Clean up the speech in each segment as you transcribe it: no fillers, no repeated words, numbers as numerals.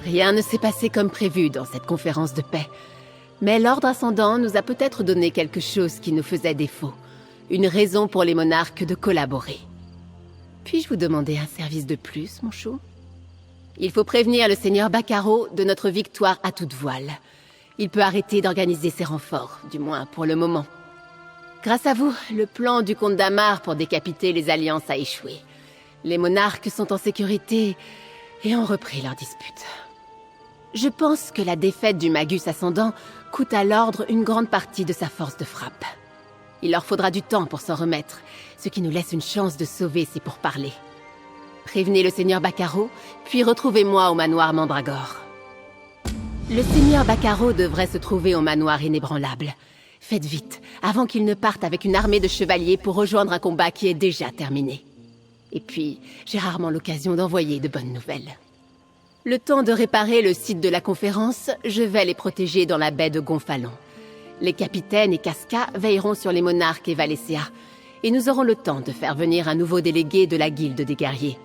Rien ne s'est passé comme prévu dans cette conférence de paix. Mais l'Ordre Ascendant nous a peut-être donné quelque chose qui nous faisait défaut. Une raison pour les monarques de collaborer. Puis-je vous demander un service de plus, mon chou? Il faut prévenir le seigneur Bacaro de notre victoire à toute voile. Il peut arrêter d'organiser ses renforts, du moins pour le moment. Grâce à vous, le plan du comte Damar pour décapiter les alliances a échoué. Les monarques sont en sécurité et ont repris leur dispute. Je pense que la défaite du Magus Ascendant coûte à l'Ordre une grande partie de sa force de frappe. Il leur faudra du temps pour s'en remettre, ce qui nous laisse une chance de sauver ces pourparlers. Prévenez le seigneur Bacaro, puis retrouvez-moi au manoir Mandragore. Le seigneur Bacaro devrait se trouver au manoir inébranlable. Faites vite, avant qu'il ne parte avec une armée de chevaliers pour rejoindre un combat qui est déjà terminé. Et puis, j'ai rarement l'occasion d'envoyer de bonnes nouvelles. Le temps de réparer le site de la conférence, je vais les protéger dans la baie de Gonfalon. Les capitaines et Casca veilleront sur les monarques et Valécia, et nous aurons le temps de faire venir un nouveau délégué de la guilde des guerriers.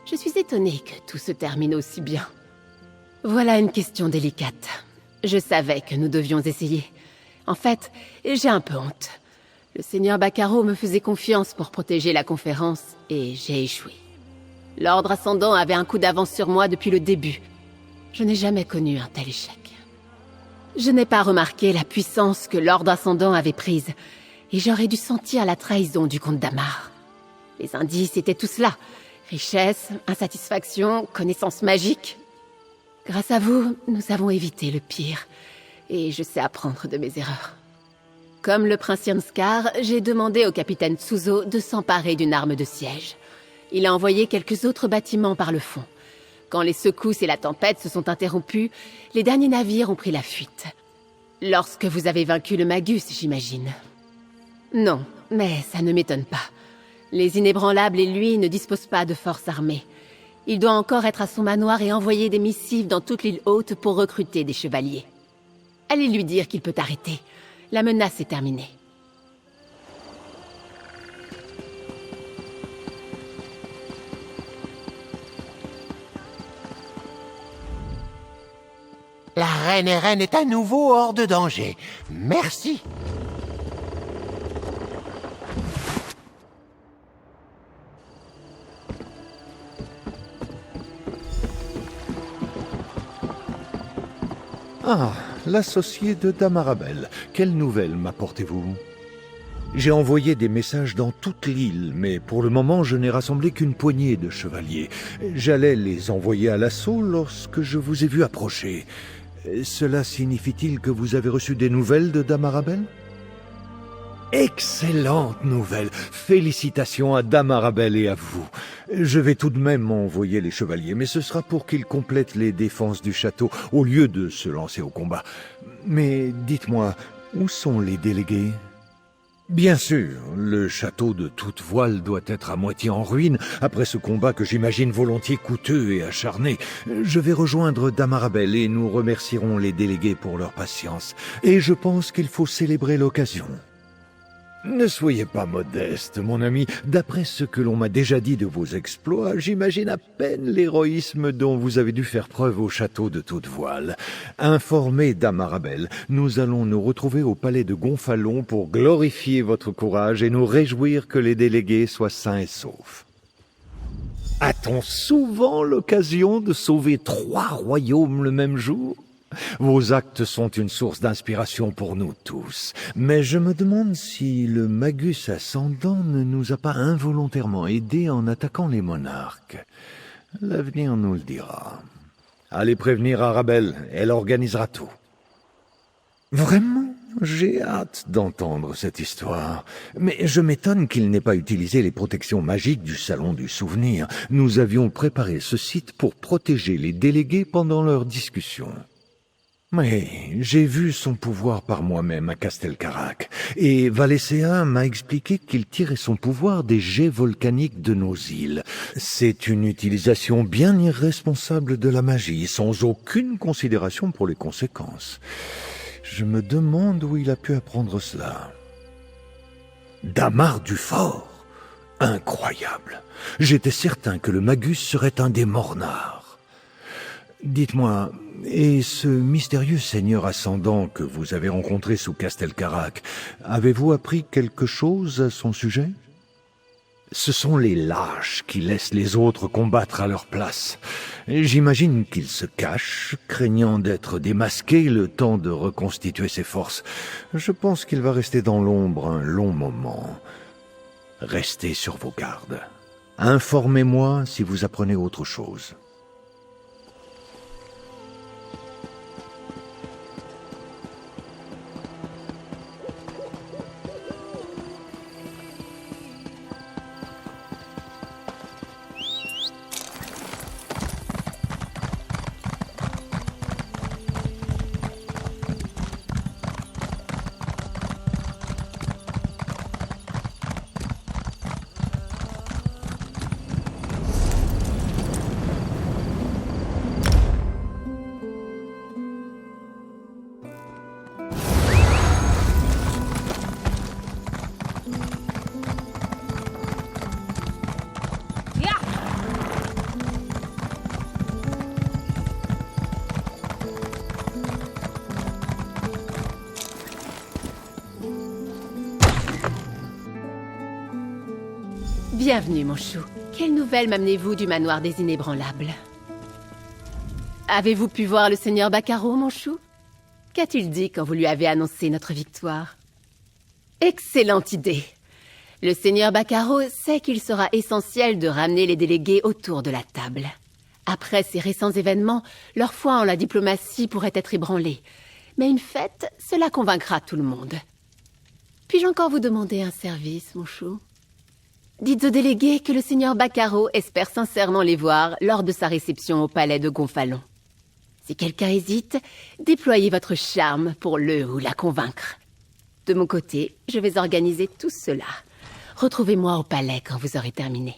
Je suis étonnée que tout se termine aussi bien. Voilà une question délicate. Je savais que nous devions essayer. En fait, j'ai un peu honte. Le seigneur Bacaro me faisait confiance pour protéger la conférence, et j'ai échoué. L'Ordre Ascendant avait un coup d'avance sur moi depuis le début. Je n'ai jamais connu un tel échec. Je n'ai pas remarqué la puissance que l'Ordre Ascendant avait prise, et j'aurais dû sentir la trahison du comte Damar. Les indices étaient tous là. Richesse, insatisfaction, connaissances magiques. Grâce à vous, nous avons évité le pire, et je sais apprendre de mes erreurs. Comme le prince Yamskar, j'ai demandé au capitaine Tsuzo de s'emparer d'une arme de siège. Il a envoyé quelques autres bâtiments par le fond. Quand les secousses et la tempête se sont interrompues, les derniers navires ont pris la fuite. Lorsque vous avez vaincu le Magus, j'imagine. Non, mais ça ne m'étonne pas. Les Inébranlables et lui ne disposent pas de forces armées. Il doit encore être à son manoir et envoyer des missives dans toute l'île haute pour recruter des chevaliers. Allez lui dire qu'il peut arrêter. La menace est terminée. La reine Eren est à nouveau hors de danger. Merci. Ah, l'associé de Damarabel. Quelle nouvelle m'apportez-vous? J'ai envoyé des messages dans toute l'île, mais pour le moment, je n'ai rassemblé qu'une poignée de chevaliers. J'allais les envoyer à l'assaut lorsque je vous ai vu approcher. Cela signifie-t-il que vous avez reçu des nouvelles de Damarabel? Excellente nouvelle. Félicitations à Damarabel et à vous. Je vais tout de même envoyer les chevaliers, mais ce sera pour qu'ils complètent les défenses du château au lieu de se lancer au combat. Mais dites-moi, où sont les délégués? Bien sûr, le château de toute voile doit être à moitié en ruine après ce combat que j'imagine volontiers coûteux et acharné. Je vais rejoindre Damarabel et nous remercierons les délégués pour leur patience. Et je pense qu'il faut célébrer l'occasion. Ne soyez pas modeste, mon ami. D'après ce que l'on m'a déjà dit de vos exploits, j'imagine à peine l'héroïsme dont vous avez dû faire preuve au château de toute voile. Informez Damarabel, nous allons nous retrouver au palais de Gonfalon pour glorifier votre courage et nous réjouir que les délégués soient sains et saufs. A-t-on souvent l'occasion de sauver 3 royaumes le même jour? Vos actes sont une source d'inspiration pour nous tous. Mais je me demande si le Magus Ascendant ne nous a pas involontairement aidés en attaquant les monarques. L'avenir nous le dira. Allez prévenir Arabelle, elle organisera tout. Vraiment? J'ai hâte d'entendre cette histoire. Mais je m'étonne qu'il n'ait pas utilisé les protections magiques du Salon du Souvenir. Nous avions préparé ce site pour protéger les délégués pendant leur discussion. Oui, j'ai vu son pouvoir par moi-même à Castelcarac, et Valécia m'a expliqué qu'il tirait son pouvoir des jets volcaniques de nos îles. C'est une utilisation bien irresponsable de la magie, sans aucune considération pour les conséquences. Je me demande où il a pu apprendre cela. Damar du Fort? Incroyable! J'étais certain que le Magus serait un des Mornards. Dites-moi, et ce mystérieux seigneur ascendant que vous avez rencontré sous Castelcarac, avez-vous appris quelque chose à son sujet? Ce sont les lâches qui laissent les autres combattre à leur place. J'imagine qu'il se cache, craignant d'être démasqué le temps de reconstituer ses forces. Je pense qu'il va rester dans l'ombre un long moment. Restez sur vos gardes. Informez-moi si vous apprenez autre chose. Bienvenue, mon chou. Quelle nouvelle m'amenez-vous du manoir des Inébranlables? Avez-vous pu voir le seigneur Bacaro, mon chou? Qu'a-t-il dit quand vous lui avez annoncé notre victoire? Excellente idée. Le seigneur Bacaro sait qu'il sera essentiel de ramener les délégués autour de la table. Après ces récents événements, leur foi en la diplomatie pourrait être ébranlée. Mais une fête, cela convaincra tout le monde. Puis-je encore vous demander un service, mon chou? Dites aux délégués que le seigneur Bacaro espère sincèrement les voir lors de sa réception au palais de Gonfalon. Si quelqu'un hésite, déployez votre charme pour le ou la convaincre. De mon côté, je vais organiser tout cela. Retrouvez-moi au palais quand vous aurez terminé.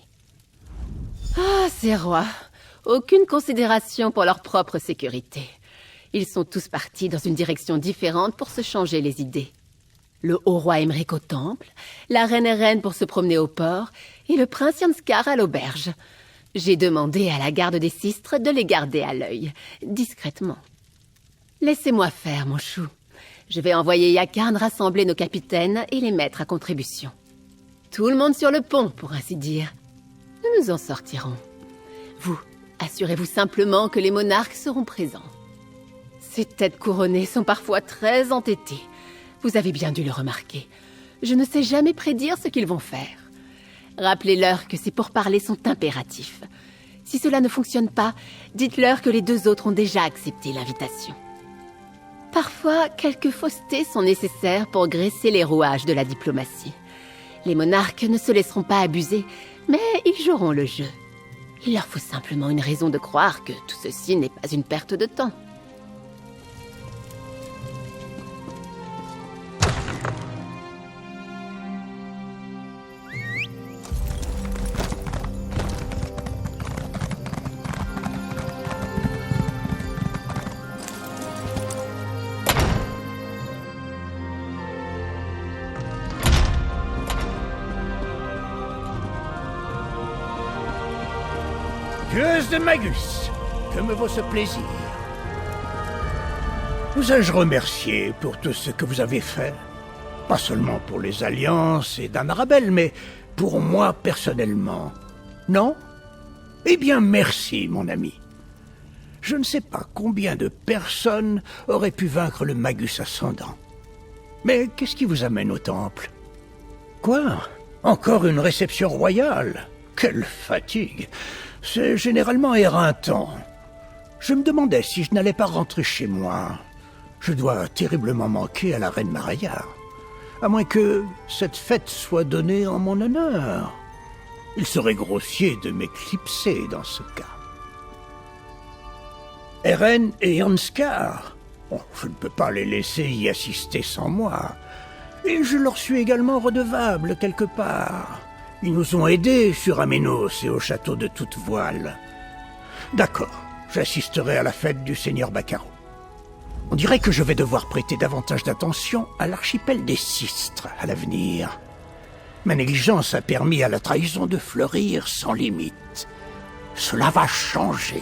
Ah, ces rois, aucune considération pour leur propre sécurité. Ils sont tous partis dans une direction différente pour se changer les idées. Le haut roi Aymeric au temple, la reine Eren pour se promener au port, et le prince Yanskar à l'auberge. J'ai demandé à la garde des Sistres de les garder à l'œil, discrètement. Laissez-moi faire, mon chou. Je vais envoyer Yakarn rassembler nos capitaines et les mettre à contribution. Tout le monde sur le pont, pour ainsi dire. Nous nous en sortirons. Vous, assurez-vous simplement que les monarques seront présents. Ces têtes couronnées sont parfois très entêtées. Vous avez bien dû le remarquer. Je ne sais jamais prédire ce qu'ils vont faire. Rappelez-leur que ces pourparlers sont impératifs. Si cela ne fonctionne pas, dites-leur que les deux autres ont déjà accepté l'invitation. Parfois, quelques faussetés sont nécessaires pour graisser les rouages de la diplomatie. Les monarques ne se laisseront pas abuser, mais ils joueront le jeu. Il leur faut simplement une raison de croire que tout ceci n'est pas une perte de temps. Tueuse de Magus, que me vaut ce plaisir? Vous ai-je remercié pour tout ce que vous avez fait? Pas seulement pour les alliances et Dame Arabelle, mais pour moi personnellement. Non? Eh bien, merci, mon ami. Je ne sais pas combien de personnes auraient pu vaincre le Magus ascendant. Mais qu'est-ce qui vous amène au temple? Quoi? Encore une réception royale? Quelle fatigue! C'est généralement éreintant. Je me demandais si je n'allais pas rentrer chez moi. Je dois terriblement manquer à la reine Maraya. À moins que cette fête soit donnée en mon honneur. Il serait grossier de m'éclipser dans ce cas. Eren et Yanskar, je ne peux pas les laisser y assister sans moi. Et je leur suis également redevable quelque part. Ils nous ont aidés sur Aménos et au château de Toute-Voile. D'accord, j'assisterai à la fête du seigneur Bacaro. On dirait que je vais devoir prêter davantage d'attention à l'archipel des Sistres à l'avenir. Ma négligence a permis à la trahison de fleurir sans limite. Cela va changer.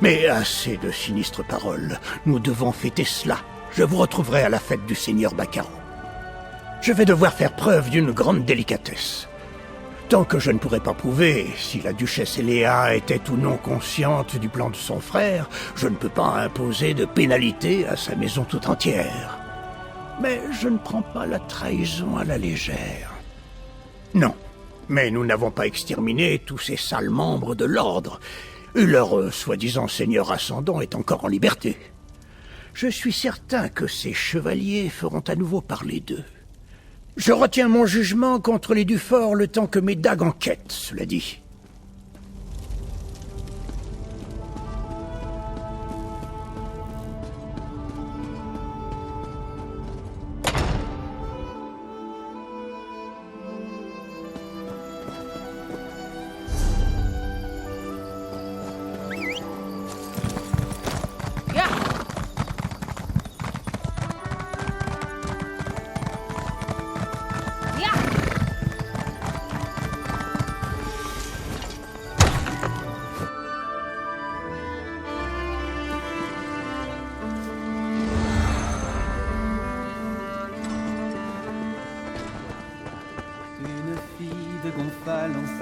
Mais assez de sinistres paroles. Nous devons fêter cela. Je vous retrouverai à la fête du seigneur Baccaro. Je vais devoir faire preuve d'une grande délicatesse. Tant que je ne pourrai pas prouver si la duchesse Eléa était ou non consciente du plan de son frère, je ne peux pas imposer de pénalité à sa maison tout entière. Mais je ne prends pas la trahison à la légère. Non, mais nous n'avons pas exterminé tous ces sales membres de l'ordre. Leur soi-disant seigneur ascendant est encore en liberté. Je suis certain que ces chevaliers feront à nouveau parler d'eux. Je retiens mon jugement contre les Dufort le temps que mes dagues enquêtent, cela dit.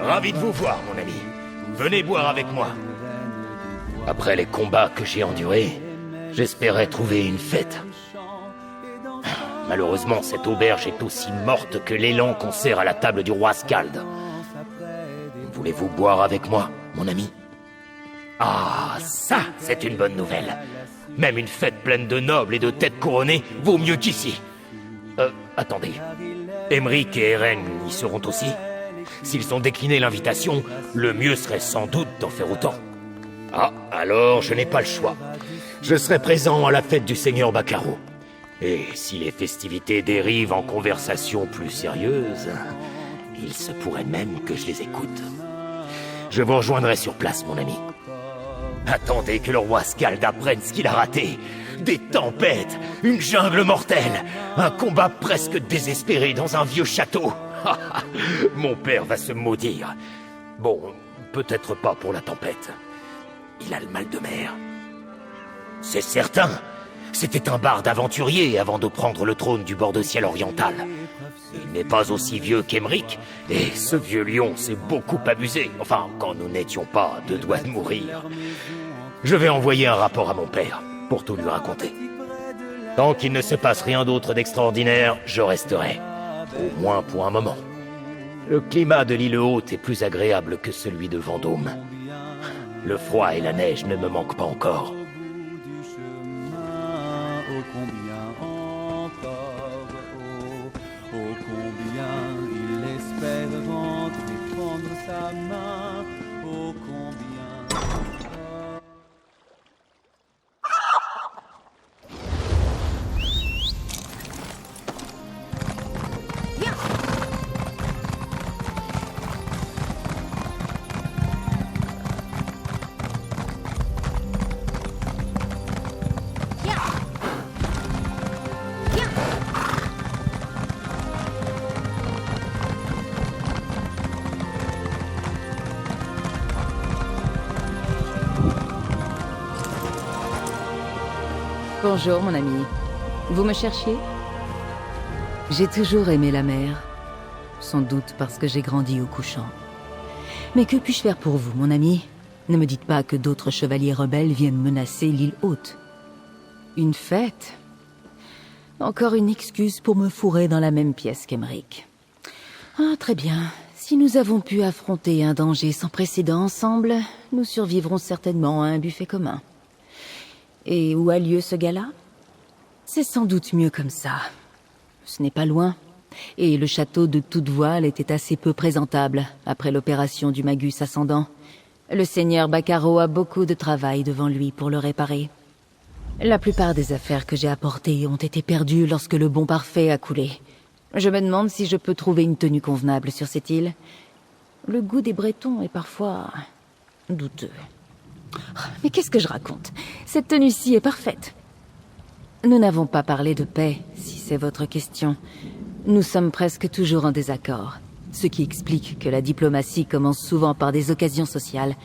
Ravi de vous voir, mon ami. Venez boire avec moi. Après les combats que j'ai endurés, j'espérais trouver une fête. Malheureusement, cette auberge est aussi morte que l'élan qu'on sert à la table du roi Skald. Voulez-vous boire avec moi, mon ami? Ah, ça, c'est une bonne nouvelle. Même une fête pleine de nobles et de têtes couronnées vaut mieux qu'ici. Attendez. Aymeric et Eren y seront aussi? S'ils ont décliné l'invitation, le mieux serait sans doute d'en faire autant. Ah, alors je n'ai pas le choix. Je serai présent à la fête du seigneur Baccaro. Et si les festivités dérivent en conversations plus sérieuses, il se pourrait même que je les écoute. Je vous rejoindrai sur place, mon ami. Attendez que le roi Skald apprenne ce qu'il a raté. Des tempêtes, une jungle mortelle, un combat presque désespéré dans un vieux château. Mon père va se maudire. Bon, peut-être pas pour la tempête. Il a le mal de mer. C'est certain. C'était un barde aventurier avant de prendre le trône du bord de ciel oriental. Il n'est pas aussi vieux qu'Aymeric, et ce vieux lion s'est beaucoup amusé. Enfin, quand nous n'étions pas à 2 doigts de mourir. Je vais envoyer un rapport à mon père, pour tout lui raconter. Tant qu'il ne se passe rien d'autre d'extraordinaire, je resterai. Au moins pour un moment. Le climat de l'île haute est plus agréable que celui de Vendôme. Le froid et la neige ne me manquent pas encore. Bonjour, mon ami. Vous me cherchiez? J'ai toujours aimé la mer. Sans doute parce que j'ai grandi au couchant. Mais que puis-je faire pour vous, mon ami? Ne me dites pas que d'autres chevaliers rebelles viennent menacer l'île haute. Une fête? Encore une excuse pour me fourrer dans la même pièce qu'Aymeric. Ah, très bien. Si nous avons pu affronter un danger sans précédent ensemble, nous survivrons certainement à un buffet commun. Et où a lieu ce gala? C'est sans doute mieux comme ça. Ce n'est pas loin. Et le château de Toute-Voile était assez peu présentable après l'opération du Magus ascendant. Le seigneur Baccaro a beaucoup de travail devant lui pour le réparer. La plupart des affaires que j'ai apportées ont été perdues lorsque le Bon Parfait a coulé. Je me demande si je peux trouver une tenue convenable sur cette île. Le goût des Bretons est parfois douteux. Mais qu'est-ce que je raconte? Cette tenue-ci est parfaite. Nous n'avons pas parlé de paix, si c'est votre question. Nous sommes presque toujours en désaccord, ce qui explique que la diplomatie commence souvent par des occasions sociales.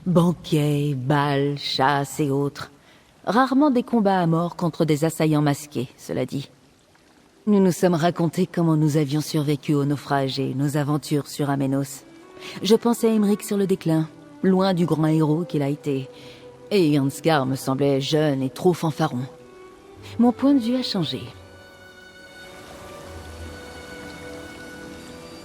Banquets, bals, chasses et autres. Rarement des combats à mort contre des assaillants masqués, cela dit. Nous nous sommes racontés comment nous avions survécu au naufrage et nos aventures sur Aménos. Je pensais à Aymeric sur le déclin, loin du grand héros qu'il a été. Et Ansgar me semblait jeune et trop fanfaron. Mon point de vue a changé.